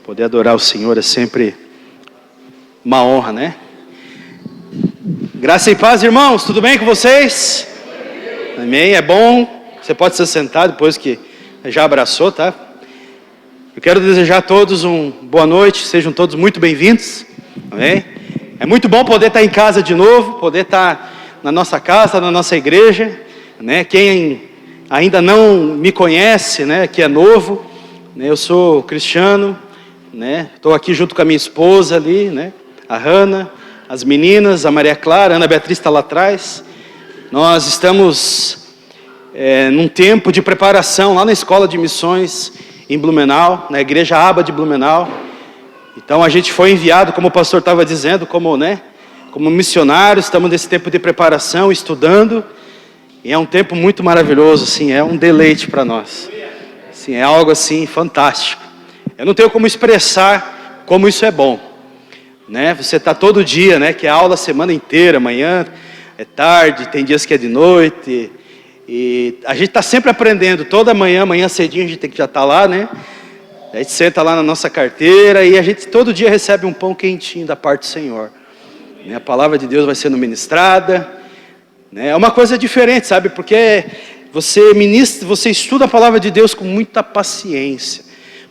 Poder adorar o Senhor é sempre uma honra, né? Graça e paz, irmãos, tudo bem com vocês? Amém, é bom. Você pode se sentar depois que já abraçou, tá? Eu quero desejar a todos uma boa noite, sejam todos muito bem-vindos, amém? É muito bom poder estar em casa de novo, poder estar na nossa casa, na nossa igreja, né? Quem ainda não me conhece, né, que é novo, né? Eu sou cristiano, né? Estou aqui junto com a minha esposa ali, né? A Hanna, as meninas, a Maria Clara, a Ana Beatriz está lá atrás. Nós estamos num tempo de preparação lá na Escola de Missões em Blumenau, na Igreja Aba de Blumenau. Então a gente foi enviado, como o pastor estava dizendo, como missionário. Estamos nesse tempo de preparação, estudando, e é um tempo muito maravilhoso, assim, é um deleite para nós. Assim, é algo assim fantástico. Eu não tenho como expressar como isso é bom, né? Você está todo dia, né? Que é aula a semana inteira, amanhã é tarde, tem dias que é de noite, e a gente está sempre aprendendo. Toda manhã cedinho a gente tem que já estar lá, né? A gente senta lá na nossa carteira e a gente todo dia recebe um pão quentinho da parte do Senhor, né? A palavra de Deus vai sendo ministrada, né? É uma coisa diferente, sabe? Porque você ministra, você estuda a palavra de Deus com muita paciência.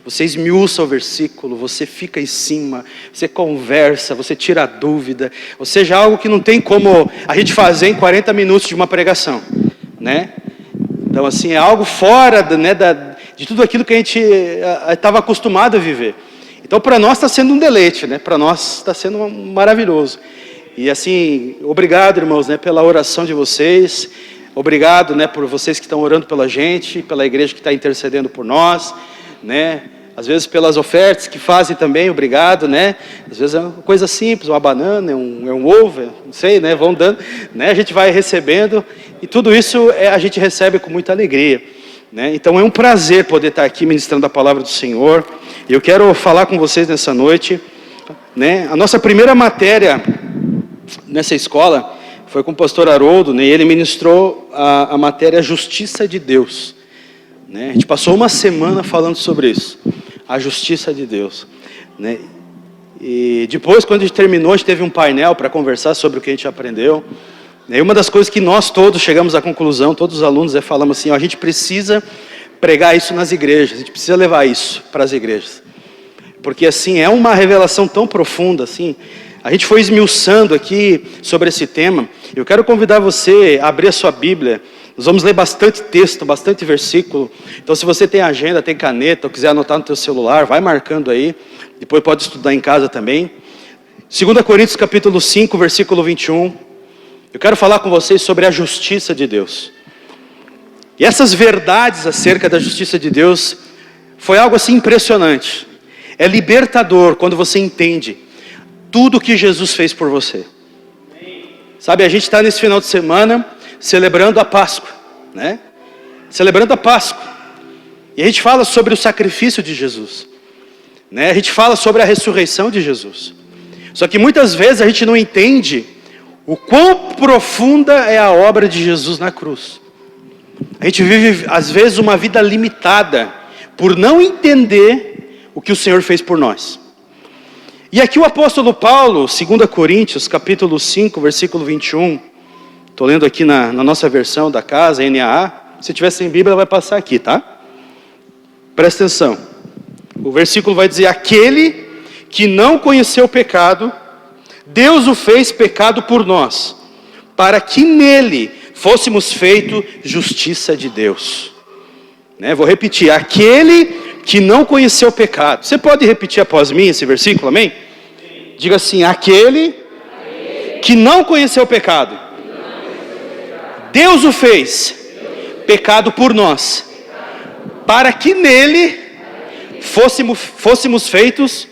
Você esmiuça o versículo, você fica em cima, você conversa, você tira a dúvida. Ou seja, algo que não tem como a gente fazer em 40 minutos de uma pregação, né? Então, assim, é algo fora de tudo aquilo que a gente estava acostumado a viver. Então, para nós está sendo um deleite, né? Para nós está sendo maravilhoso. E, assim, obrigado, irmãos, né, pela oração de vocês. Obrigado, né, por vocês que estão orando pela gente, pela igreja que está intercedendo por nós, né? Às vezes pelas ofertas que fazem também, obrigado, né? Às vezes é uma coisa simples, uma banana, é um ovo, não sei, né? Vão dando, né? A gente vai recebendo, e tudo isso a gente recebe com muita alegria, né? Então é um prazer poder estar aqui ministrando a palavra do Senhor. E eu quero falar com vocês nessa noite, né? A nossa primeira matéria nessa escola foi com o pastor Haroldo, né? E ele ministrou a matéria Justiça de Deus. A gente passou uma semana falando sobre isso, a justiça de Deus, né? E depois, quando a gente terminou, a gente teve um painel para conversar sobre o que a gente aprendeu. E uma das coisas que nós todos chegamos à conclusão, todos os alunos, falamos assim, ó, a gente precisa pregar isso nas igrejas, a gente precisa levar isso para as igrejas. Porque assim, é uma revelação tão profunda, assim. A gente foi esmiuçando aqui sobre esse tema. Eu quero convidar você a abrir a sua Bíblia. Nós vamos ler bastante texto, bastante versículo. Então, se você tem agenda, tem caneta, ou quiser anotar no teu celular, vai marcando aí. Depois pode estudar em casa também. 2 Coríntios capítulo 5, versículo 21. Eu quero falar com vocês sobre a justiça de Deus. E essas verdades acerca da justiça de Deus foi algo assim impressionante. É libertador quando você entende tudo que Jesus fez por você. Sabe, a gente está nesse final de semana celebrando a Páscoa, né? Celebrando a Páscoa. E a gente fala sobre o sacrifício de Jesus, né? A gente fala sobre a ressurreição de Jesus. Só que muitas vezes a gente não entende o quão profunda é a obra de Jesus na cruz. A gente vive, às vezes, uma vida limitada por não entender o que o Senhor fez por nós. E aqui o apóstolo Paulo, 2 Coríntios, capítulo 5, versículo 21, estou lendo aqui na nossa versão da casa, NAA. Se tiver sem Bíblia, vai passar aqui, tá? Presta atenção. O versículo vai dizer: aquele que não conheceu o pecado, Deus o fez pecado por nós, para que nele fôssemos feito justiça de Deus. Né? Vou repetir: aquele que não conheceu o pecado. Você pode repetir após mim esse versículo, amém? Diga assim: aquele que não conheceu o pecado, Deus o fez pecado por nós, para que nele fôssemos feitos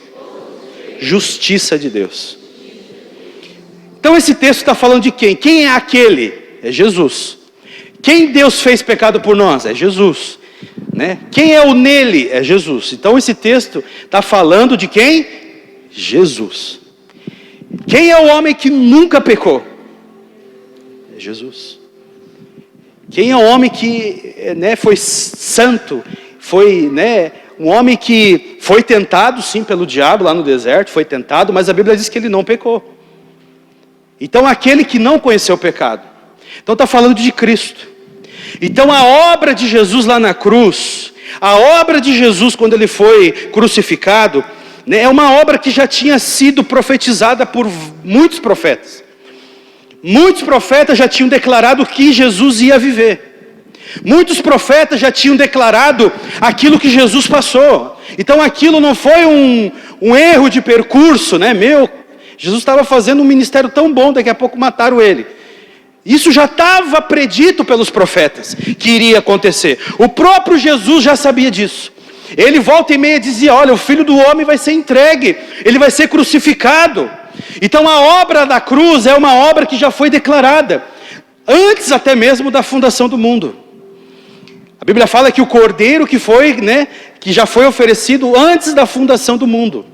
justiça de Deus. Então esse texto está falando de quem? Quem é aquele? É Jesus. Quem Deus fez pecado por nós? É Jesus, né? Quem é o nele? É Jesus. Então esse texto está falando de quem? Jesus. Quem é o homem que nunca pecou? É Jesus. Quem é o homem que, né, foi santo, foi, né, um homem que foi tentado sim pelo diabo lá no deserto, foi tentado, mas a Bíblia diz que ele não pecou. Então aquele que não conheceu o pecado. Então está falando de Cristo. Então a obra de Jesus lá na cruz, a obra de Jesus quando ele foi crucificado, né, é uma obra que já tinha sido profetizada por muitos profetas. Muitos profetas já tinham declarado que Jesus ia viver. Muitos profetas já tinham declarado aquilo que Jesus passou. Então aquilo não foi um erro de percurso, né? Jesus estava fazendo um ministério tão bom, daqui a pouco mataram ele. Isso já estava predito pelos profetas, que iria acontecer. O próprio Jesus já sabia disso. Ele volta e meia dizia, olha, o Filho do Homem vai ser entregue, ele vai ser crucificado. Então a obra da cruz é uma obra que já foi declarada, antes até mesmo da fundação do mundo. A Bíblia fala que o cordeiro que foi, né, que já foi oferecido antes da fundação do mundo.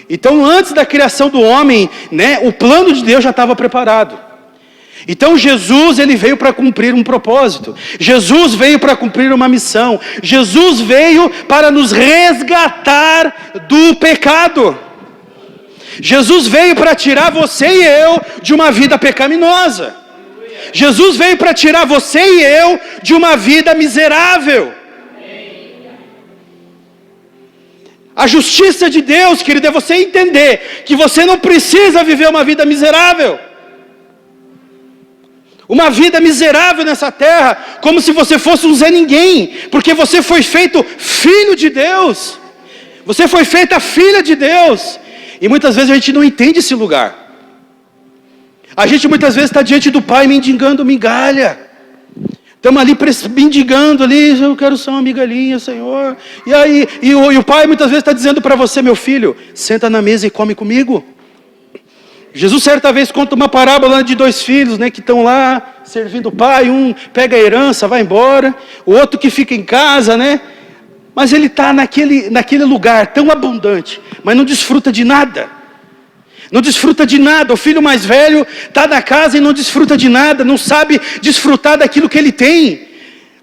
Então antes da criação do homem, né, o plano de Deus já estava preparado. Então Jesus, ele veio para cumprir um propósito. Jesus veio para cumprir uma missão. Jesus veio para nos resgatar do pecado. Jesus veio para tirar você e eu de uma vida pecaminosa. Jesus veio para tirar você e eu de uma vida miserável. A justiça de Deus, querido, é você entender que você não precisa viver uma vida miserável. Uma vida miserável nessa terra, como se você fosse um Zé Ninguém, porque você foi feito filho de Deus, você foi feita filha de Deus, e muitas vezes a gente não entende esse lugar. A gente muitas vezes está diante do Pai mendigando migalha, estamos ali mendigando ali, eu quero só uma migalhinha, Senhor, e aí, e o Pai muitas vezes está dizendo para você, meu filho, senta na mesa e come comigo. Jesus certa vez conta uma parábola de 2 filhos, né, que estão lá servindo o pai, um pega a herança, vai embora, o outro que fica em casa, né, mas ele está naquele lugar tão abundante, mas não desfruta de nada, o filho mais velho está na casa e não desfruta de nada, não sabe desfrutar daquilo que ele tem,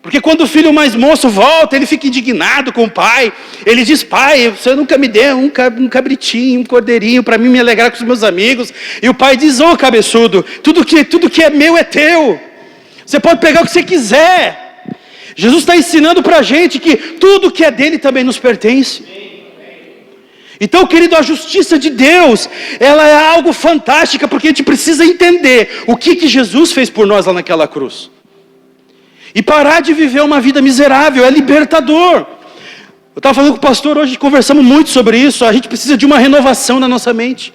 porque quando o filho mais moço volta, ele fica indignado com o pai, ele diz, pai, você nunca me deu um cabritinho, um cordeirinho, para mim me alegrar com os meus amigos, e o pai diz, ô cabeçudo, tudo que é meu é teu, você pode pegar o que você quiser. Jesus está ensinando para a gente que tudo que é dele também nos pertence. Então, querido, a justiça de Deus, ela é algo fantástico, porque a gente precisa entender o que Jesus fez por nós lá naquela cruz. E parar de viver uma vida miserável, é libertador. Eu estava falando com o pastor hoje, conversamos muito sobre isso, a gente precisa de uma renovação na nossa mente.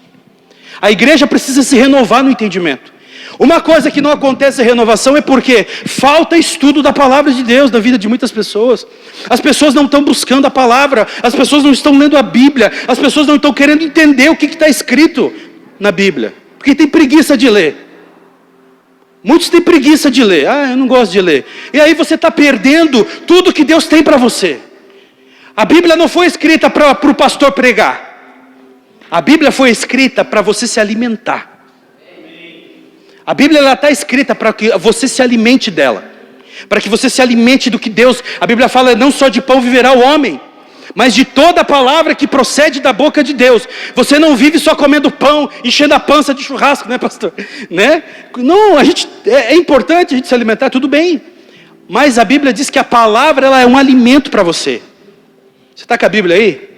A igreja precisa se renovar no entendimento. Uma coisa que não acontece a renovação é porque falta estudo da palavra de Deus na vida de muitas pessoas. As pessoas não estão buscando a palavra, as pessoas não estão lendo a Bíblia, as pessoas não estão querendo entender o que está escrito na Bíblia, porque tem preguiça de ler. Muitos têm preguiça de ler, eu não gosto de ler. E aí você está perdendo tudo que Deus tem para você. A Bíblia não foi escrita para o pastor pregar. A Bíblia foi escrita para você se alimentar. A Bíblia está escrita para que você se alimente dela. Para que você se alimente do que Deus... A Bíblia fala, não só de pão viverá o homem, mas de toda a palavra que procede da boca de Deus. Você não vive só comendo pão, enchendo a pança de churrasco, né, pastor? Né? Não, é importante a gente se alimentar, tudo bem. Mas a Bíblia diz que a palavra, ela é um alimento para você. Você está com a Bíblia aí?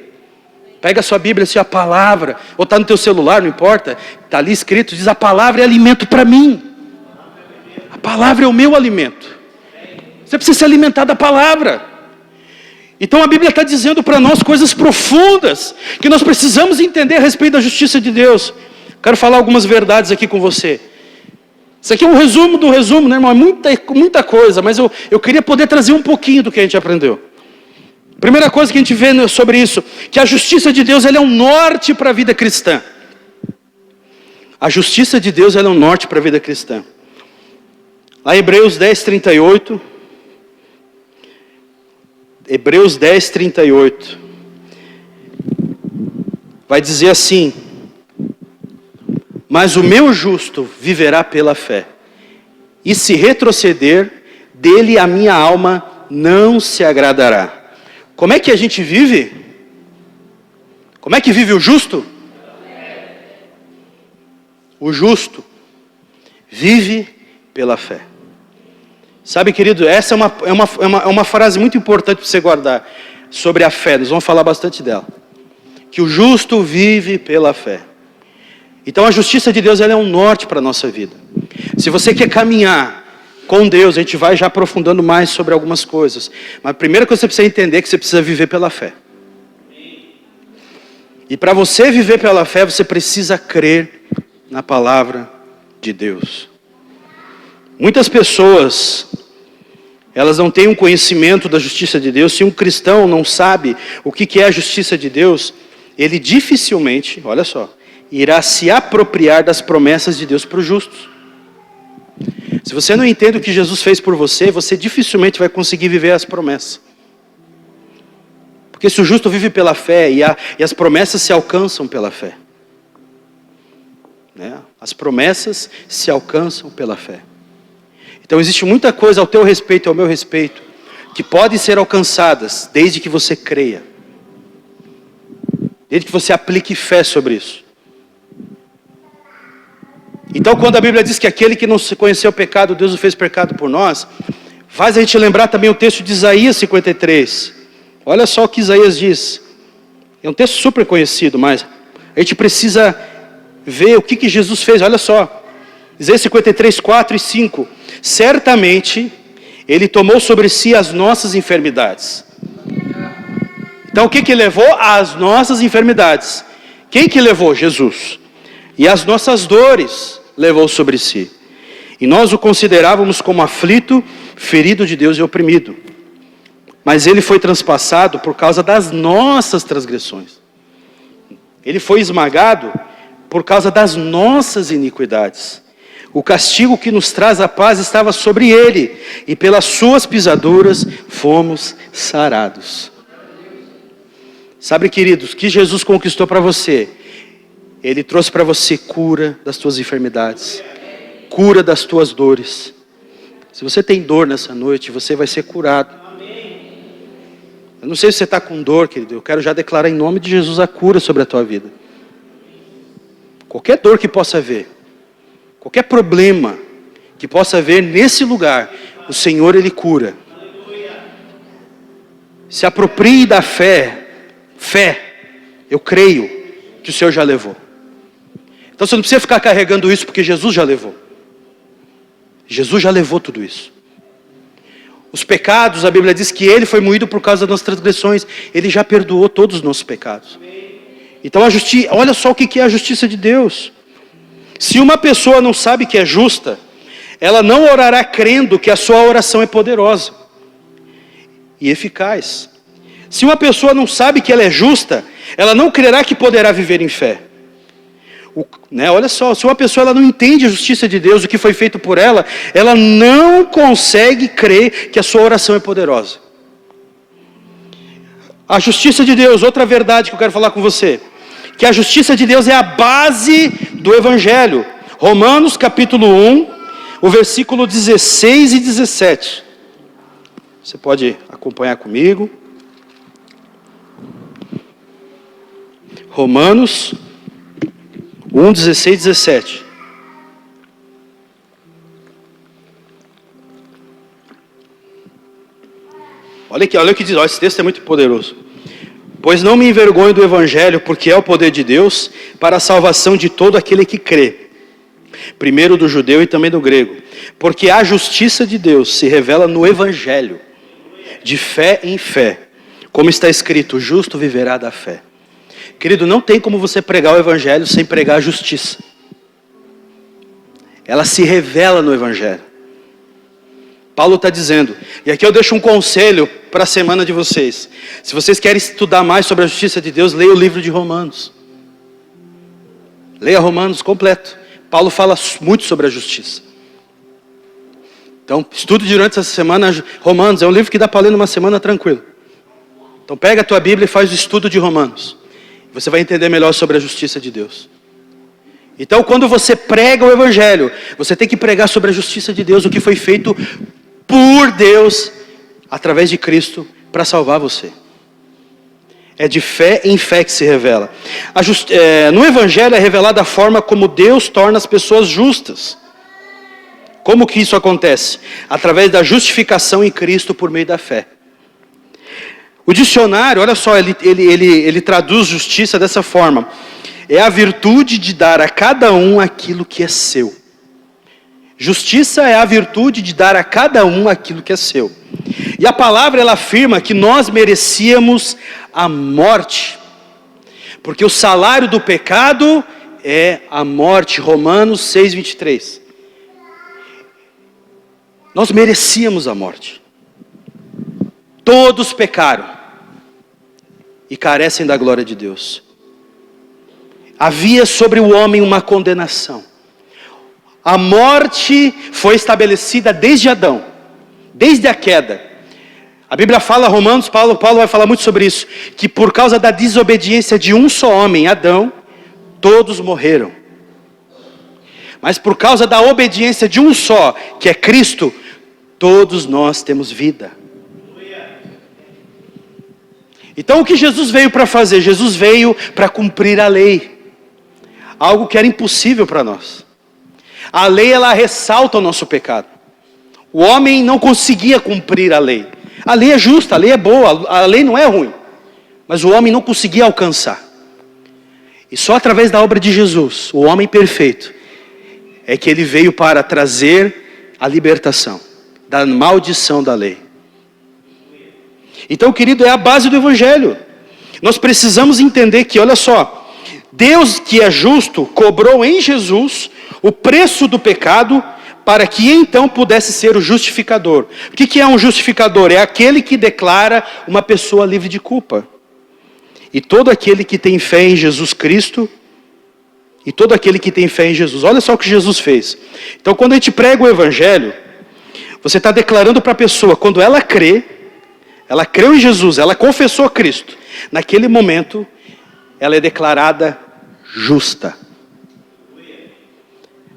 Pega a sua Bíblia, assim, a palavra, ou está no teu celular, não importa. Está ali escrito, diz, a palavra é alimento para mim. A palavra é o meu alimento. Você precisa se alimentar da palavra. Então a Bíblia está dizendo para nós coisas profundas, que nós precisamos entender a respeito da justiça de Deus. Quero falar algumas verdades aqui com você. Isso aqui é um resumo do resumo, né, irmão? É muita coisa, mas eu queria poder trazer um pouquinho do que a gente aprendeu. Primeira coisa que a gente vê sobre isso, que a justiça de Deus, ela é um norte para a vida cristã. A justiça de Deus, ela é um norte para a vida cristã. Lá em Hebreus 10, 38... Hebreus 10, 38, vai dizer assim, mas o meu justo viverá pela fé, e se retroceder, dele a minha alma não se agradará. Como é que a gente vive? Como é que vive o justo? O justo vive pela fé. Sabe, querido, essa é uma frase muito importante para você guardar sobre a fé. Nós vamos falar bastante dela. Que o justo vive pela fé. Então a justiça de Deus, ela é um norte para a nossa vida. Se você quer caminhar com Deus, a gente vai já aprofundando mais sobre algumas coisas. Mas a primeira coisa que você precisa entender é que você precisa viver pela fé. E para você viver pela fé, você precisa crer na palavra de Deus. Muitas pessoas, elas não têm um conhecimento da justiça de Deus. Se um cristão não sabe o que é a justiça de Deus, ele dificilmente, olha só, irá se apropriar das promessas de Deus para os justos. Se você não entende o que Jesus fez por você, você dificilmente vai conseguir viver as promessas. Porque se o justo vive pela fé e as promessas se alcançam pela fé. Né? As promessas se alcançam pela fé. Então existe muita coisa ao teu respeito e ao meu respeito que pode ser alcançadas desde que você creia. Desde que você aplique fé sobre isso. Então quando a Bíblia diz que aquele que não conheceu o pecado, Deus o fez pecado por nós, faz a gente lembrar também o texto de Isaías 53. Olha só o que Isaías diz. É um texto super conhecido, mas a gente precisa ver o que Jesus fez. Olha só. Isaías 53, 4 e 5. Certamente, Ele tomou sobre si as nossas enfermidades. Então, o que levou? As nossas enfermidades. Quem que levou? Jesus. E as nossas dores levou sobre si. E nós o considerávamos como aflito, ferido de Deus e oprimido. Mas Ele foi transpassado por causa das nossas transgressões. Ele foi esmagado por causa das nossas iniquidades. O castigo que nos traz a paz estava sobre Ele, e pelas suas pisaduras fomos sarados. Sabe, queridos, o que Jesus conquistou para você? Ele trouxe para você cura das tuas enfermidades, cura das tuas dores. Se você tem dor nessa noite, você vai ser curado. Eu não sei se você está com dor, querido, eu quero já declarar em nome de Jesus a cura sobre a tua vida. Qualquer dor que possa haver, qualquer problema que possa haver nesse lugar, o Senhor, Ele cura. Se aproprie da fé, eu creio que o Senhor já levou. Então você não precisa ficar carregando isso, porque Jesus já levou. Jesus já levou tudo isso. Os pecados, a Bíblia diz que Ele foi moído por causa das nossas transgressões. Ele já perdoou todos os nossos pecados. Então olha só o que é a justiça de Deus. Se uma pessoa não sabe que é justa, ela não orará crendo que a sua oração é poderosa e eficaz. Se uma pessoa não sabe que ela é justa, ela não crerá que poderá viver em fé. Olha só, se uma pessoa ela não entende a justiça de Deus, o que foi feito por ela, ela não consegue crer que a sua oração é poderosa. A justiça de Deus, outra verdade que eu quero falar com você, que a justiça de Deus é a base do Evangelho. Romanos capítulo 1, o versículo 16 e 17. Você pode acompanhar comigo. Romanos 1, 16 e 17. Olha o que diz, esse texto é muito poderoso. Pois não me envergonho do Evangelho, porque é o poder de Deus para a salvação de todo aquele que crê. Primeiro do judeu e também do grego. Porque a justiça de Deus se revela no Evangelho, de fé em fé. Como está escrito, o justo viverá da fé. Querido, não tem como você pregar o Evangelho sem pregar a justiça. Ela se revela no Evangelho. Paulo está dizendo, e aqui eu deixo um conselho para a semana de vocês. Se vocês querem estudar mais sobre a justiça de Deus, leia o livro de Romanos. Leia Romanos completo. Paulo fala muito sobre a justiça. Então, estude durante essa semana Romanos. É um livro que dá para ler numa semana tranquilo. Então, pega a tua Bíblia e faz o estudo de Romanos. Você vai entender melhor sobre a justiça de Deus. Então, quando você prega o Evangelho, você tem que pregar sobre a justiça de Deus, o que foi feito por Deus, através de Cristo, para salvar você. É de fé em fé que se revela. No Evangelho é revelada a forma como Deus torna as pessoas justas. Como que isso acontece? Através da justificação em Cristo por meio da fé. O dicionário, olha só, ele traduz justiça dessa forma. É a virtude de dar a cada um aquilo que é seu. Justiça é a virtude de dar a cada um aquilo que é seu. E a palavra, ela afirma que nós merecíamos a morte. Porque o salário do pecado é a morte. Romanos 6:23. Nós merecíamos a morte. Todos pecaram e carecem da glória de Deus. Havia sobre o homem uma condenação. A morte foi estabelecida desde Adão, desde a queda. A Bíblia fala, Romanos, Paulo vai falar muito sobre isso, que por causa da desobediência de um só homem, Adão, todos morreram. Mas por causa da obediência de um só, que é Cristo, todos nós temos vida. Então o que Jesus veio para fazer? Jesus veio para cumprir a lei. Algo que era impossível para nós. A lei, ela ressalta o nosso pecado. O homem não conseguia cumprir a lei. A lei é justa, a lei é boa, a lei não é ruim. Mas o homem não conseguia alcançar. E só através da obra de Jesus, o homem perfeito, é que ele veio para trazer a libertação da maldição da lei. Então, querido, é a base do Evangelho. Nós precisamos entender que, olha só, Deus que é justo, cobrou em Jesus o preço do pecado, para que então pudesse ser o justificador. O que é um justificador? É aquele que declara uma pessoa livre de culpa. E todo aquele que tem fé em Jesus Cristo, e todo aquele que tem fé em Jesus. Olha só o que Jesus fez. Então, quando a gente prega o Evangelho, você está declarando para a pessoa, quando ela creu em Jesus, ela confessou a Cristo. Naquele momento, ela é declarada justa.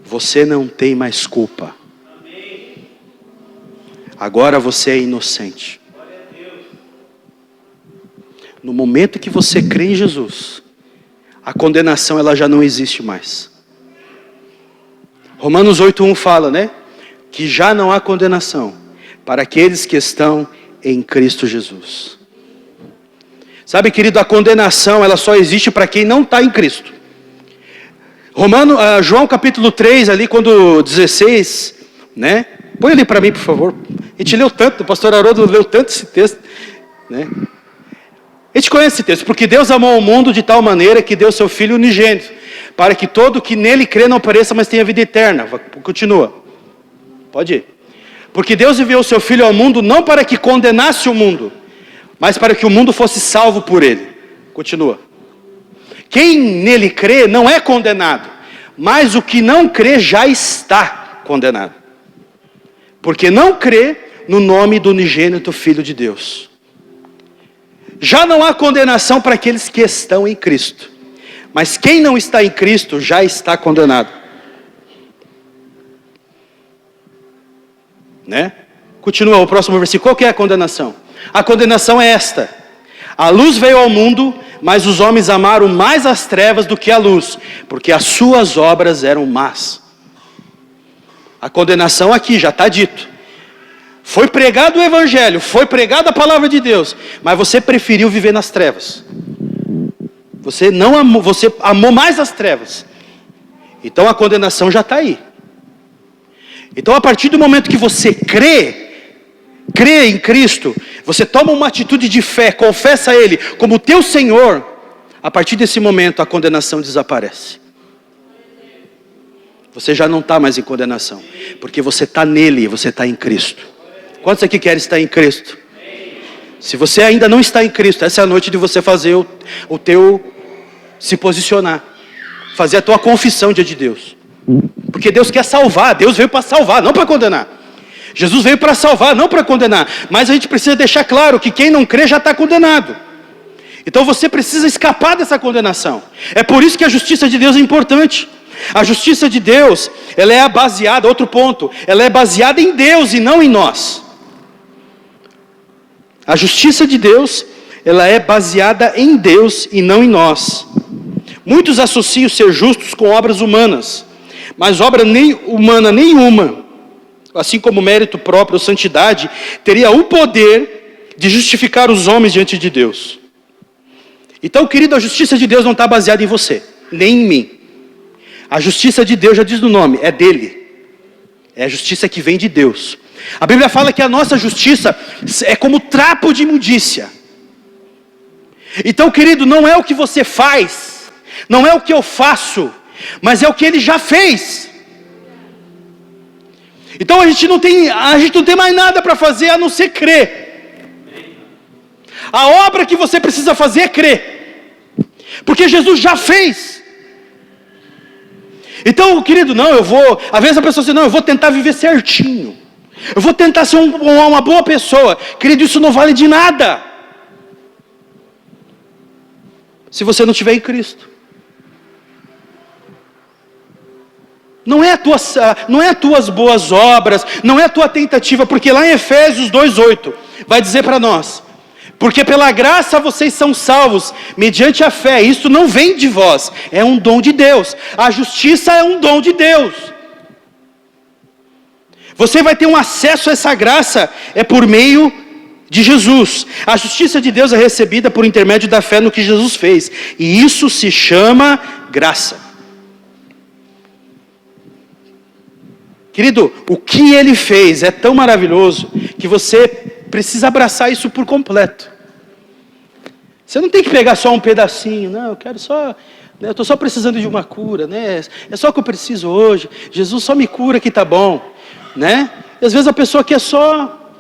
Você não tem mais culpa. Agora você é inocente. No momento que você crê em Jesus, a condenação, ela já não existe mais. Romanos 8:1 fala, né? Que já não há condenação para aqueles que estão em Cristo Jesus. Sabe, querido, a condenação, ela só existe para quem não está em Cristo. João capítulo 3, ali quando 16, né? Põe ali para mim, por favor. A gente leu tanto, o pastor Haroldo leu tanto esse texto, né? A gente conhece esse texto, porque Deus amou o mundo de tal maneira que deu seu Filho unigênito, para que todo que nele crê não pereça, mas tenha vida eterna. Continua. Pode ir. Porque Deus enviou o seu Filho ao mundo não para que condenasse o mundo, mas para que o mundo fosse salvo por ele. Continua. Quem nele crê não é condenado, mas o que não crê já está condenado. Porque não crê no nome do unigênito Filho de Deus. Já não há condenação para aqueles que estão em Cristo. Mas quem não está em Cristo já está condenado. Né? Continua o próximo versículo. Qual que é a condenação? A condenação é esta: a luz veio ao mundo, mas os homens amaram mais as trevas do que a luz, porque as suas obras eram más. A condenação aqui já está dito. Foi pregado o Evangelho, foi pregada a palavra de Deus, mas você preferiu viver nas trevas. Você amou mais as trevas. Então a condenação já está aí. Então, a partir do momento que você crê em Cristo, você toma uma atitude de fé, confessa a Ele como teu Senhor, a partir desse momento a condenação desaparece. Você já não está mais em condenação, porque você está nele, você está em Cristo. Quantos aqui querem estar em Cristo? Se você ainda não está em Cristo, essa é a noite de você fazer o teu, se posicionar, fazer a tua confissão diante de Deus. Porque Deus quer salvar, Deus veio para salvar, não para condenar. Jesus veio para salvar, não para condenar. Mas a gente precisa deixar claro que quem não crê já está condenado. Então você precisa escapar dessa condenação. É por isso que a justiça de Deus é importante. A justiça de Deus, ela é baseada, outro ponto, ela é baseada em Deus e não em nós. A justiça de Deus, ela é baseada em Deus e não em nós. Muitos associam ser justos com obras humanas, mas obra humana nenhuma, assim como mérito próprio ou santidade, teria o poder de justificar os homens diante de Deus. Então, querido, a justiça de Deus não está baseada em você, nem em mim. A justiça de Deus, já diz no nome, é dele. É a justiça que vem de Deus. A Bíblia fala que a nossa justiça é como trapo de imundícia. Então, querido, não é o que você faz, não é o que eu faço, mas é o que ele já fez. Então a gente não tem mais nada para fazer a não ser crer. A obra que você precisa fazer é crer, porque Jesus já fez. Então, querido, às vezes a pessoa diz, eu vou tentar viver certinho, eu vou tentar ser uma boa pessoa. Querido, isso não vale de nada, se você não estiver em Cristo. Não é as tuas boas obras, não é a tua tentativa, porque lá em Efésios 2:8 vai dizer para nós: porque pela graça vocês são salvos, mediante a fé. Isso não vem de vós, é um dom de Deus. A justiça é um dom de Deus. Você vai ter um acesso a essa graça, é por meio de Jesus. A justiça de Deus é recebida por intermédio da fé no que Jesus fez, e isso se chama graça. Querido, o que ele fez é tão maravilhoso que você precisa abraçar isso por completo. Você não tem que pegar só um pedacinho, não, eu estou só precisando de uma cura, né? É só o que eu preciso hoje, Jesus só me cura que está bom, né? E às vezes a pessoa quer só...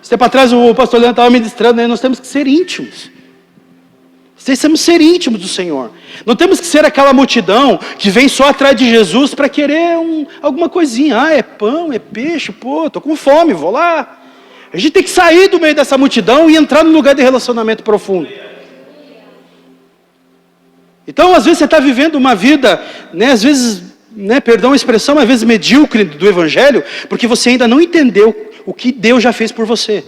Esse tempo atrás o pastor Leandro estava ministrando, né? Nós temos que ser íntimos. Precisamos ser íntimos do Senhor. Não temos que ser aquela multidão que vem só atrás de Jesus para querer alguma coisinha. É pão, é peixe, estou com fome, vou lá. A gente tem que sair do meio dessa multidão e entrar no lugar de relacionamento profundo. Então, às vezes você está vivendo uma vida, né, às vezes, né, perdão a expressão, às vezes medíocre do Evangelho, porque você ainda não entendeu o que Deus já fez por você.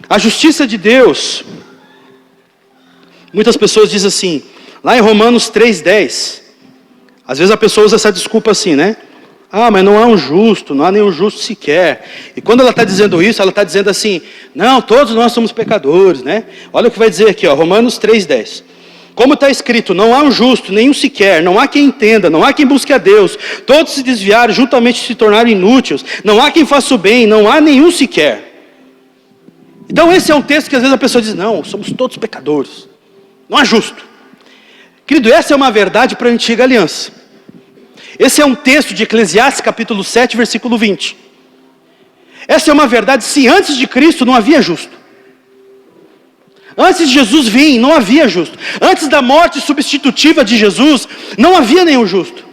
A justiça de Deus... Muitas pessoas dizem assim, lá em Romanos 3:10, às vezes a pessoa usa essa desculpa assim, né? Mas não há um justo, não há nenhum justo sequer. E quando ela está dizendo isso, ela está dizendo assim, não, todos nós somos pecadores, né? Olha o que vai dizer aqui, Romanos 3:10. Como está escrito, não há um justo, nenhum sequer, não há quem entenda, não há quem busque a Deus. Todos se desviaram, juntamente se tornaram inúteis. Não há quem faça o bem, não há nenhum sequer. Então esse é um texto que às vezes a pessoa diz, não, somos todos pecadores. Não é justo. Querido, essa é uma verdade para a antiga aliança. Esse é um texto de Eclesiastes capítulo 7, versículo 20. Essa é uma verdade, se antes de Cristo não havia justo. Antes de Jesus vir, não havia justo. Antes da morte substitutiva de Jesus, não havia nenhum justo.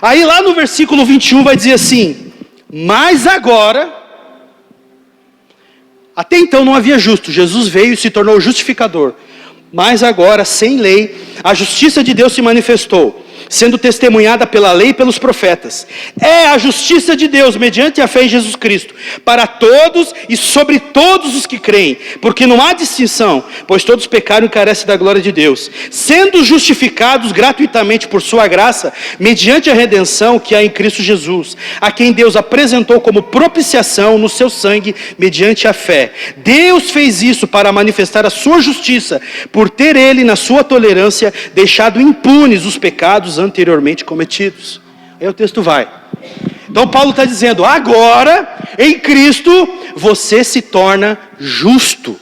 Aí lá no versículo 21 vai dizer assim, mas agora, até então não havia justo, Jesus veio e se tornou justificador. Mas agora, sem lei, a justiça de Deus se manifestou, sendo testemunhada pela lei e pelos profetas. É a justiça de Deus, mediante a fé em Jesus Cristo, para todos e sobre todos os que creem, porque não há distinção, pois todos pecaram e carecem da glória de Deus, sendo justificados gratuitamente por sua graça, mediante a redenção que há em Cristo Jesus, a quem Deus apresentou como propiciação no seu sangue, mediante a fé. Deus fez isso para manifestar a sua justiça, por ter ele, na sua tolerância, deixado impunes os pecados anteriormente cometidos. Aí o texto vai. Então Paulo está dizendo, agora, em Cristo, você se torna justo.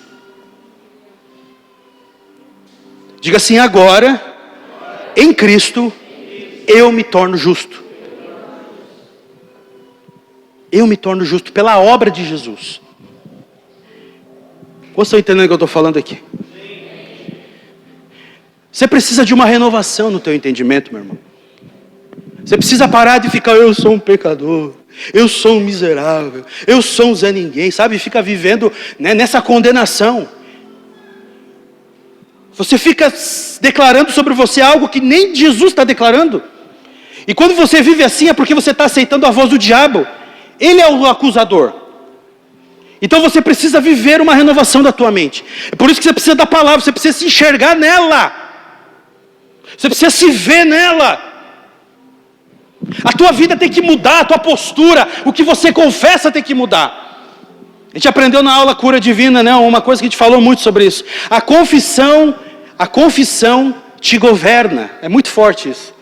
Diga assim, agora, em Cristo, eu me torno justo. Eu me torno justo pela obra de Jesus. Vocês estão entendendo o que eu estou falando aqui? Você precisa de uma renovação no teu entendimento, meu irmão. Você precisa parar de ficar, eu sou um pecador, eu sou um miserável, eu sou um Zé Ninguém, sabe? Fica vivendo, né, nessa condenação. Você fica declarando sobre você algo que nem Jesus está declarando. E quando você vive assim é porque você está aceitando a voz do diabo. Ele é o acusador. Então você precisa viver uma renovação da tua mente. É por isso que você precisa da palavra, você precisa se enxergar nela. Você precisa se ver nela. A tua vida tem que mudar, a tua postura, o que você confessa tem que mudar. A gente aprendeu na aula Cura Divina, né? Uma coisa que a gente falou muito sobre isso. A confissão te governa. É muito forte isso.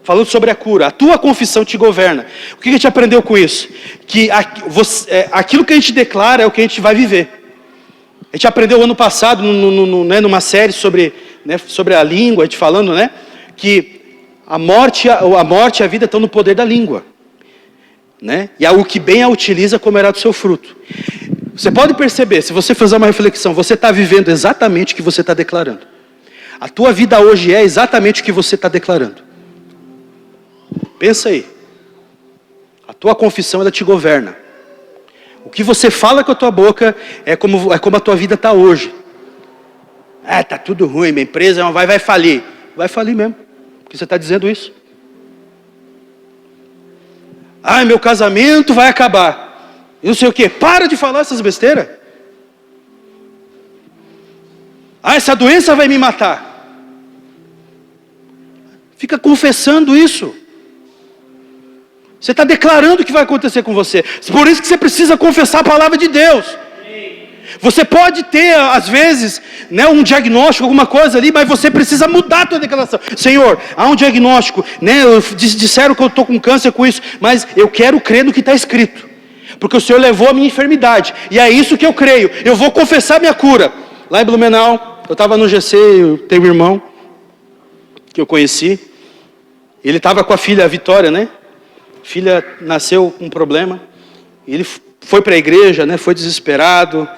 Falando sobre a cura, a tua confissão te governa. O que a gente aprendeu com isso? Que aquilo que a gente declara é o que a gente vai viver. A gente aprendeu ano passado, numa série sobre a língua, a gente falando, né? Que a morte e a vida estão no poder da língua. Né? E o que bem a utiliza comerá do seu fruto. Você pode perceber, se você fizer uma reflexão, você está vivendo exatamente o que você está declarando. A tua vida hoje é exatamente o que você está declarando. Pensa aí. A tua confissão, ela te governa. O que você fala com a tua boca é como a tua vida está hoje. Tá tudo ruim, minha empresa vai falir. Vai falir mesmo, porque você está dizendo isso. Meu casamento vai acabar. E não sei o quê. Para de falar essas besteiras. Essa doença vai me matar. Fica confessando isso. Você está declarando o que vai acontecer com você. Por isso que você precisa confessar a palavra de Deus. Você pode ter, às vezes, um diagnóstico, alguma coisa ali, mas você precisa mudar a tua declaração. Senhor, há um diagnóstico, disseram que eu estou com câncer com isso, mas eu quero crer no que está escrito. Porque o Senhor levou a minha enfermidade. E é isso que eu creio. Eu vou confessar minha cura. Lá em Blumenau, eu estava no GC, eu tenho um irmão que eu conheci. Ele estava com a filha, a Vitória, né? A filha nasceu com um problema. Ele foi para a igreja, né? Foi desesperado.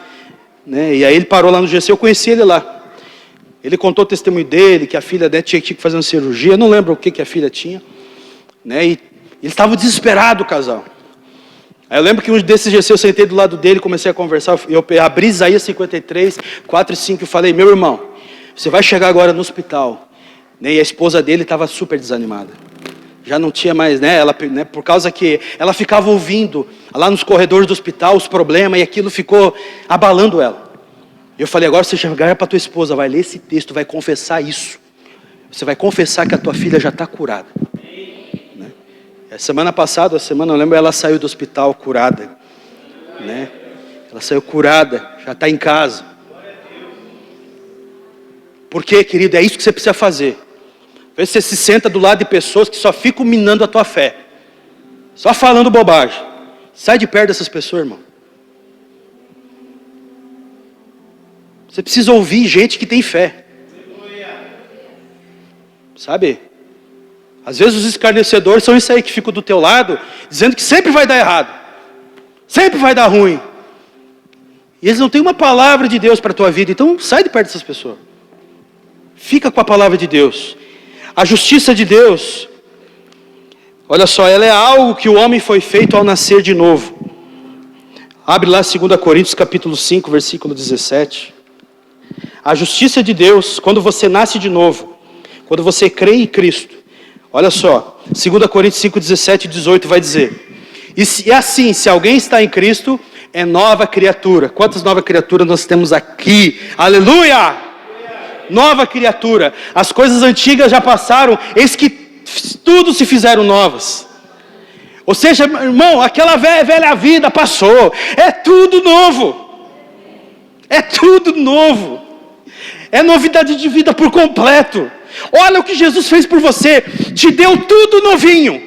Né? E aí ele parou lá no GC, eu conheci ele lá. Ele contou o testemunho dele, que a filha dele tinha que fazer uma cirurgia. Eu não lembro o que a filha tinha. Né? E ele estava desesperado, o casal. Aí eu lembro que um desses GC eu sentei do lado dele, comecei a conversar. Eu abri Isaías 53, 4 e 5 e falei: meu irmão, você vai chegar agora no hospital. Né? E a esposa dele estava super desanimada. Já não tinha mais, por causa que ela ficava ouvindo lá nos corredores do hospital os problemas e aquilo ficou abalando ela. Eu falei: agora você chegar para tua esposa, vai ler esse texto, vai confessar isso. Você vai confessar que a tua filha já está curada. Né? A semana passada, eu lembro, ela saiu do hospital curada. Né? Ela saiu curada, já está em casa. Por quê, querido? É isso que você precisa fazer. Você se senta do lado de pessoas que só ficam minando a tua fé. Só falando bobagem. Sai de perto dessas pessoas, irmão. Você precisa ouvir gente que tem fé. Sabe? Às vezes os escarnecedores são isso aí que ficam do teu lado, dizendo que sempre vai dar errado. Sempre vai dar ruim. E eles não têm uma palavra de Deus para a tua vida. Então sai de perto dessas pessoas. Fica com a palavra de Deus. A justiça de Deus, olha só, ela é algo que o homem foi feito ao nascer de novo. Abre lá 2 Coríntios capítulo 5, versículo 17. A justiça de Deus, quando você nasce de novo, quando você crê em Cristo, olha só, 2 Coríntios 5, 17 e 18 vai dizer: e assim, se alguém está em Cristo, é nova criatura. Quantas novas criaturas nós temos aqui? Aleluia! Nova criatura. As coisas antigas já passaram, eis que tudo se fizeram novas. Ou seja, irmão, aquela velha vida passou. É tudo novo. É tudo novo. É novidade de vida por completo. Olha o que Jesus fez por você. Te deu tudo novinho.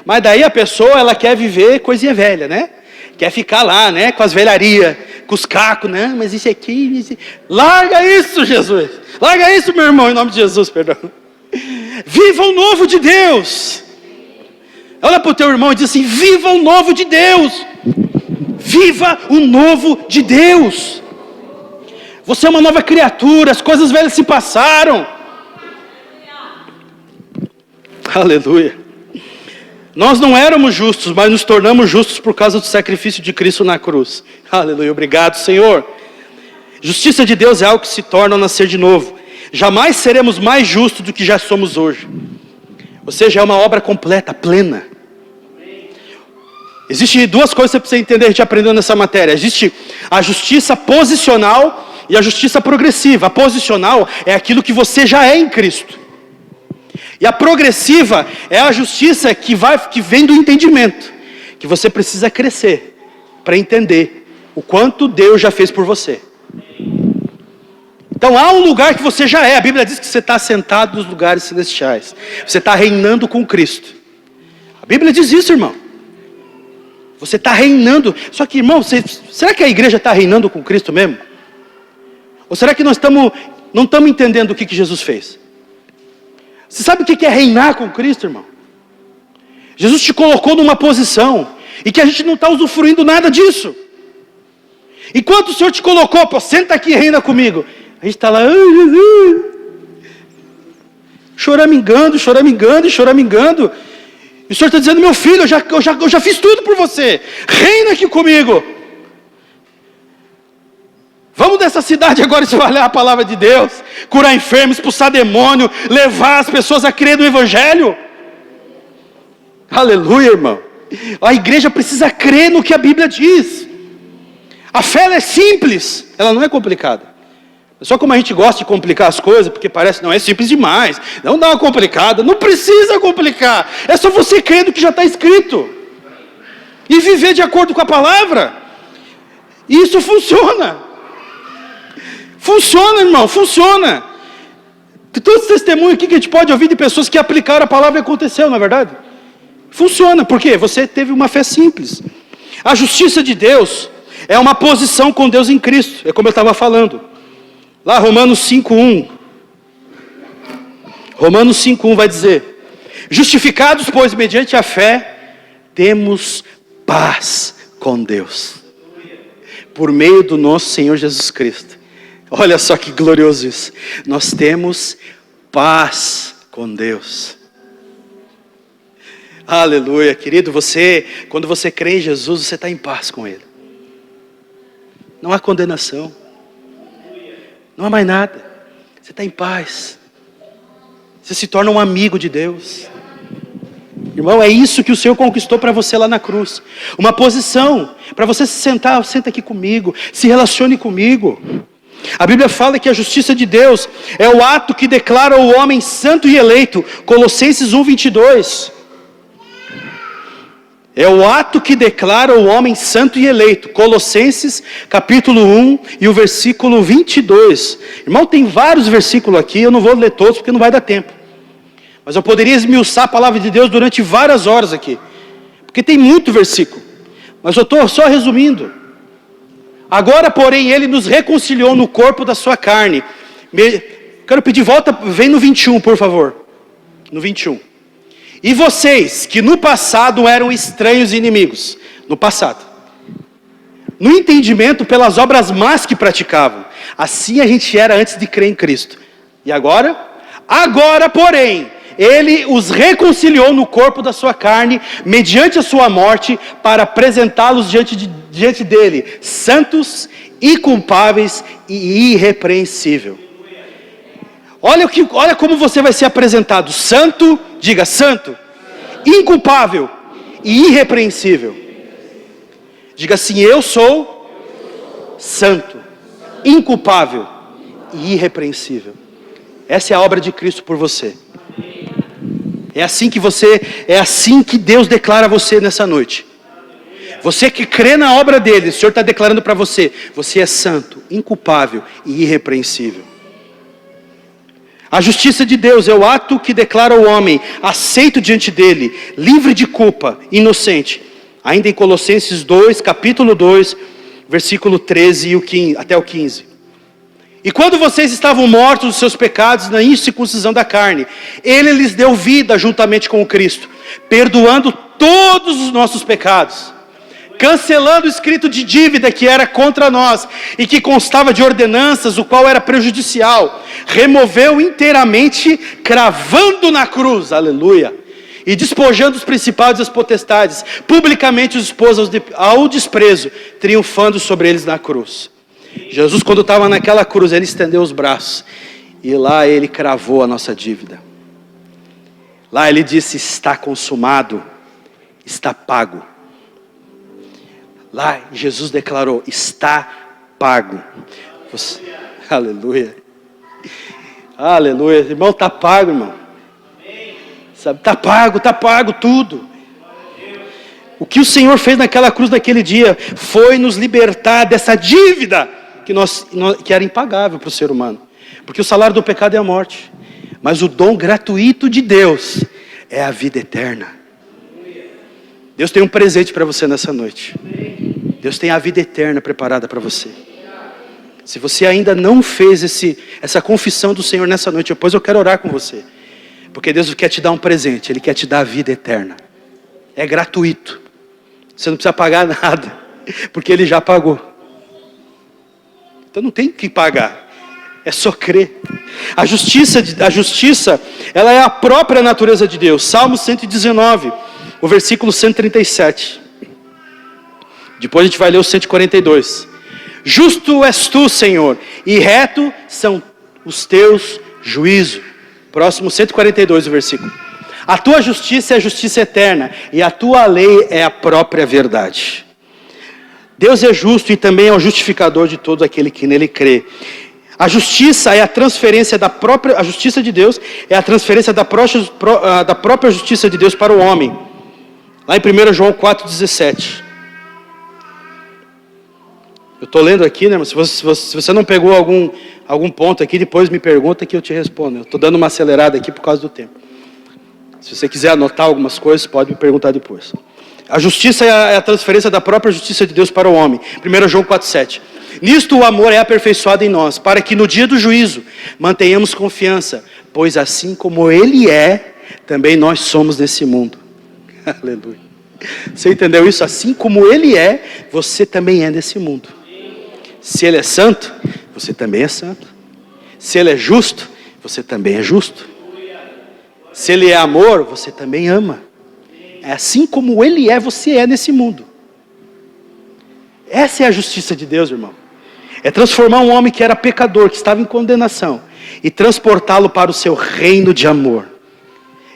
Mas daí a pessoa, ela quer viver coisinha velha, né? Quer ficar lá, né? Com as velharias, com os cacos, né? Mas isso aqui... Isso... Larga isso, Jesus. Larga isso, meu irmão, em nome de Jesus, perdão. Viva o novo de Deus. Olha para o teu irmão e diz assim: viva o novo de Deus. Viva o novo de Deus. Você é uma nova criatura, as coisas velhas se passaram. Aleluia. Nós não éramos justos, mas nos tornamos justos por causa do sacrifício de Cristo na cruz. Aleluia, obrigado, Senhor. Justiça de Deus é algo que se torna ao nascer de novo. Jamais seremos mais justos do que já somos hoje. Ou seja, é uma obra completa, plena. Existem duas coisas que você precisa entender, a gente aprendeu nessa matéria. Existe a justiça posicional e a justiça progressiva. A posicional é aquilo que você já é em Cristo. E a progressiva é a justiça que vem do entendimento. Que você precisa crescer para entender o quanto Deus já fez por você. Então há um lugar que você já é. A Bíblia diz que você está sentado nos lugares celestiais. Você está reinando com Cristo. A Bíblia diz isso, irmão. Você está reinando. Só que, irmão, será que a igreja está reinando com Cristo mesmo? Ou será que nós não estamos entendendo o que Jesus fez? Você sabe o que é reinar com Cristo, irmão? Jesus te colocou numa posição e que a gente não está usufruindo nada disso. Enquanto o Senhor te colocou, pô, senta aqui e reina comigo. A gente está lá, Jesus, choramingando. E o Senhor está dizendo, meu filho, eu já fiz tudo por você. Reina aqui comigo. Vamos dessa cidade agora espalhar a palavra de Deus. Curar enfermos, expulsar demônio. Levar as pessoas a crer no Evangelho. Aleluia, irmão. A igreja precisa crer no que a Bíblia diz. A fé ela é simples. Ela não é complicada. Só como a gente gosta de complicar as coisas, porque parece, não, é simples demais. Não dá uma complicada, não precisa complicar. É só você crer no que já está escrito. E viver de acordo com a palavra. E isso funciona. Funciona, irmão, funciona. Todos os testemunhos aqui que a gente pode ouvir de pessoas que aplicaram a palavra e aconteceu, não é verdade? Funciona, por quê? Você teve uma fé simples. A justiça de Deus é uma posição com Deus em Cristo. É como eu estava falando. Lá, Romanos 5:1. Romanos 5:1 vai dizer: justificados, pois, mediante a fé, temos paz com Deus, por meio do nosso Senhor Jesus Cristo. Olha só que glorioso isso. Nós temos paz com Deus. Aleluia, querido, quando você crê em Jesus, você está em paz com Ele. Não há condenação. Não há mais nada. Você está em paz. Você se torna um amigo de Deus. Irmão, é isso que o Senhor conquistou para você lá na cruz. Uma posição para você se sentar, senta aqui comigo, se relacione comigo. A Bíblia fala que a justiça de Deus é o ato que declara o homem santo e eleito. Colossenses 1:22. É o ato que declara o homem santo e eleito. Colossenses capítulo 1 e o versículo 22. Irmão, tem vários versículos aqui, eu não vou ler todos porque não vai dar tempo. Mas eu poderia esmiuçar a palavra de Deus durante várias horas aqui. Porque tem muito versículo. Mas eu estou só resumindo. Agora, porém, ele nos reconciliou no corpo da sua carne. Quero pedir volta, vem no 21, por favor. No 21. E vocês, que no passado eram estranhos e inimigos. No passado. No entendimento pelas obras más que praticavam. Assim a gente era antes de crer em Cristo. E agora? Agora, porém, Ele os reconciliou no corpo da sua carne, mediante a sua morte, para apresentá-los diante dele, santos, inculpáveis e irrepreensível. Olha como você vai ser apresentado: santo, diga santo, inculpável e irrepreensível. Diga assim: eu sou santo, inculpável e irrepreensível. Essa é a obra de Cristo por você. É assim que Deus declara você nessa noite. Você que crê na obra dele, o Senhor está declarando para você: você é santo, inculpável e irrepreensível. A justiça de Deus é o ato que declara o homem aceito diante dele, livre de culpa, inocente. Ainda em Colossenses 2, capítulo 2, versículo 13 até o 15. E quando vocês estavam mortos nos seus pecados, na incircuncisão da carne, Ele lhes deu vida juntamente com o Cristo, perdoando todos os nossos pecados, cancelando o escrito de dívida que era contra nós e que constava de ordenanças, o qual era prejudicial, removeu inteiramente, cravando na cruz, aleluia, e despojando os principados e as potestades, publicamente os expôs ao desprezo, triunfando sobre eles na cruz. Jesus, quando estava naquela cruz, Ele estendeu os braços e lá Ele cravou a nossa dívida. Lá Ele disse: está consumado, está pago. Lá Jesus declarou, está pago. Aleluia. Aleluia. Irmão, está pago, irmão. Sabe, está pago tudo. O que o Senhor fez naquela cruz naquele dia foi nos libertar dessa dívida que era impagável para o ser humano. Porque o salário do pecado é a morte. Mas o dom gratuito de Deus é a vida eterna. Deus tem um presente para você nessa noite. Deus tem a vida eterna preparada para você. Se você ainda não fez essa confissão do Senhor nessa noite, depois eu quero orar com você. Porque Deus quer te dar um presente, Ele quer te dar a vida eterna. É gratuito. Você não precisa pagar nada, porque Ele já pagou. Então não tem que pagar, é só crer. A justiça, ela é a própria natureza de Deus. Salmo 119, o versículo 137. Depois a gente vai ler o 142. Justo és tu, Senhor, e reto são os teus juízos. Próximo 142, o versículo. A tua justiça é a justiça eterna, e a tua lei é a própria verdade. Deus é justo e também é o justificador de todo aquele que nele crê. A justiça é a transferência a justiça de Deus é a transferência da própria justiça de Deus para o homem. Lá em 1 João 4,17. Eu estou lendo aqui, né? Mas se você não pegou algum ponto aqui, depois me pergunta que eu te respondo. Eu estou dando uma acelerada aqui por causa do tempo. Se você quiser anotar algumas coisas, pode me perguntar depois. A justiça é a transferência da própria justiça de Deus para o homem. 1 João 4,7. Nisto o amor é aperfeiçoado em nós, para que no dia do juízo mantenhamos confiança, pois assim como Ele é, também nós somos nesse mundo. Aleluia. Você entendeu isso? Assim como Ele é, você também é nesse mundo. Se Ele é santo, você também é santo. Se Ele é justo, você também é justo. Se Ele é amor, você também ama. É assim como Ele é, você é nesse mundo. Essa é a justiça de Deus, irmão. É transformar um homem que era pecador, que estava em condenação, e transportá-lo para o seu reino de amor.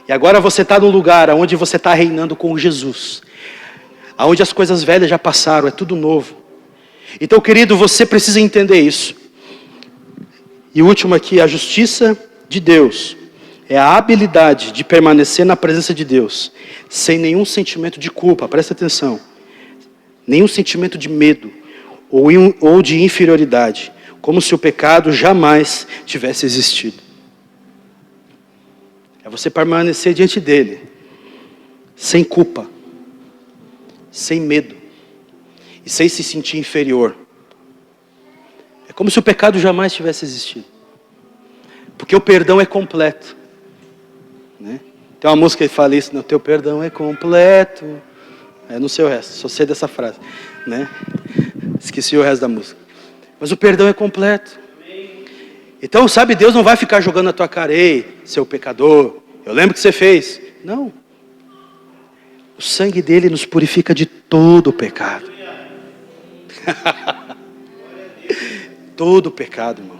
E agora você está num lugar onde você está reinando com Jesus. Onde as coisas velhas já passaram, é tudo novo. Então, querido, você precisa entender isso. E o último aqui, a justiça de Deus é a habilidade de permanecer na presença de Deus, sem nenhum sentimento de culpa, presta atenção. Nenhum sentimento de medo ou de inferioridade, como se o pecado jamais tivesse existido. É você permanecer diante dele, sem culpa, sem medo, e sem se sentir inferior. É como se o pecado jamais tivesse existido. Porque o perdão é completo. Né? Tem uma música que fala isso, o teu perdão é completo. Não sei o resto, só sei dessa frase. Né? Esqueci o resto da música. Mas o perdão é completo. Então, sabe, Deus não vai ficar jogando na tua cara, ei, seu pecador, eu lembro que você fez. Não. O sangue dele nos purifica de todo o pecado. Todo o pecado, irmão.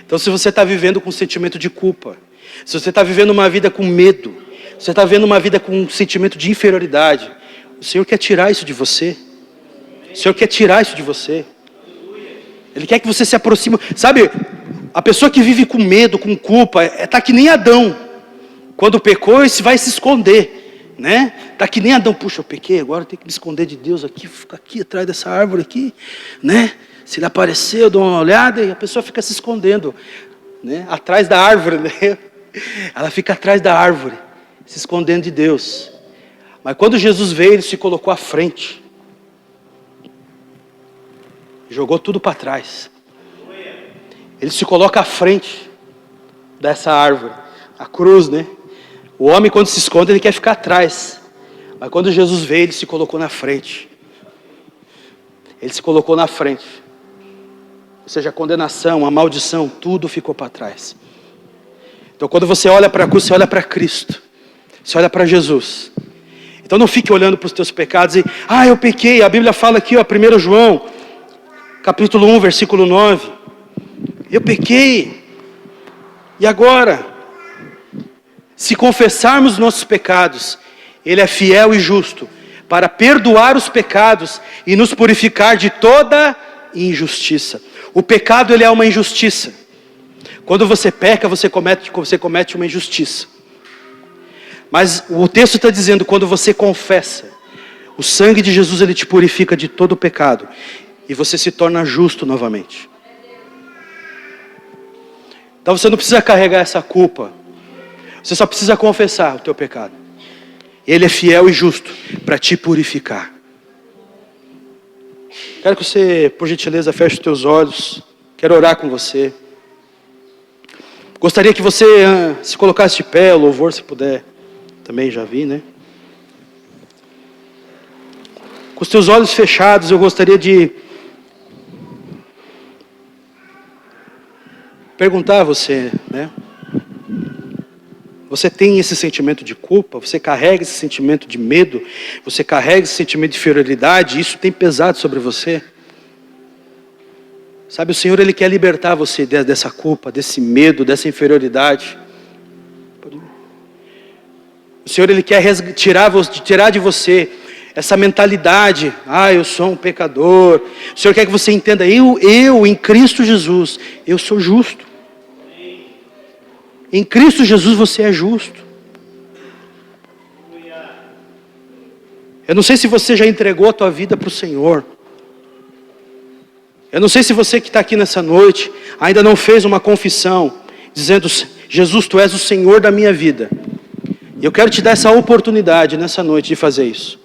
Então, se você está vivendo com sentimento de culpa, se você está vivendo uma vida com medo, se você está vivendo uma vida com um sentimento de inferioridade, o Senhor quer tirar isso de você. O Senhor quer tirar isso de você. Ele quer que você se aproxime. Sabe, a pessoa que vive com medo, com culpa, está que nem Adão. Quando pecou, ele vai se esconder. Né? Está que nem Adão. Puxa, eu pequei, agora eu tenho que me esconder de Deus aqui. Fica aqui atrás dessa árvore aqui. Né? Se ele aparecer, eu dou uma olhada e a pessoa fica se escondendo. Né? Atrás da árvore. Né? Ela fica atrás da árvore, se escondendo de Deus. Mas quando Jesus veio, ele se colocou à frente. Jogou tudo para trás. Ele se coloca à frente dessa árvore. A cruz, né? O homem, quando se esconde, ele quer ficar atrás. Mas quando Jesus veio, ele se colocou na frente. Ele se colocou na frente. Ou seja, a condenação, a maldição, tudo ficou para trás. Então, quando você olha para a cruz, você olha para Cristo. Você olha para Jesus. Então, não fique olhando para os teus pecados e, eu pequei. A Bíblia fala aqui, 1 João, capítulo 1, versículo 9. Eu pequei. E agora? Se confessarmos nossos pecados, Ele é fiel e justo para perdoar os pecados e nos purificar de toda injustiça. O pecado, ele é uma injustiça. Quando você peca, você comete uma injustiça. Mas o texto está dizendo, quando você confessa, o sangue de Jesus, ele te purifica de todo o pecado. E você se torna justo novamente. Então você não precisa carregar essa culpa. Você só precisa confessar o teu pecado. Ele é fiel e justo para te purificar. Quero que você, por gentileza, feche os teus olhos. Quero orar com você. Gostaria que você se colocasse de pé, o louvor, se puder. Também já vi, né? Com os teus olhos fechados, eu gostaria de perguntar a você, né? Você tem esse sentimento de culpa? Você carrega esse sentimento de medo? Você carrega esse sentimento de inferioridade? Isso tem pesado sobre você? Sabe, o Senhor, Ele quer libertar você dessa culpa, desse medo, dessa inferioridade. O Senhor, Ele quer tirar de você essa mentalidade, eu sou um pecador. O Senhor quer que você entenda, eu em Cristo Jesus, eu sou justo. Em Cristo Jesus você é justo. Eu não sei se você já entregou a tua vida para o Senhor. Eu não sei se você que está aqui nessa noite ainda não fez uma confissão, dizendo, Jesus, Tu és o Senhor da minha vida. E eu quero te dar essa oportunidade nessa noite de fazer isso.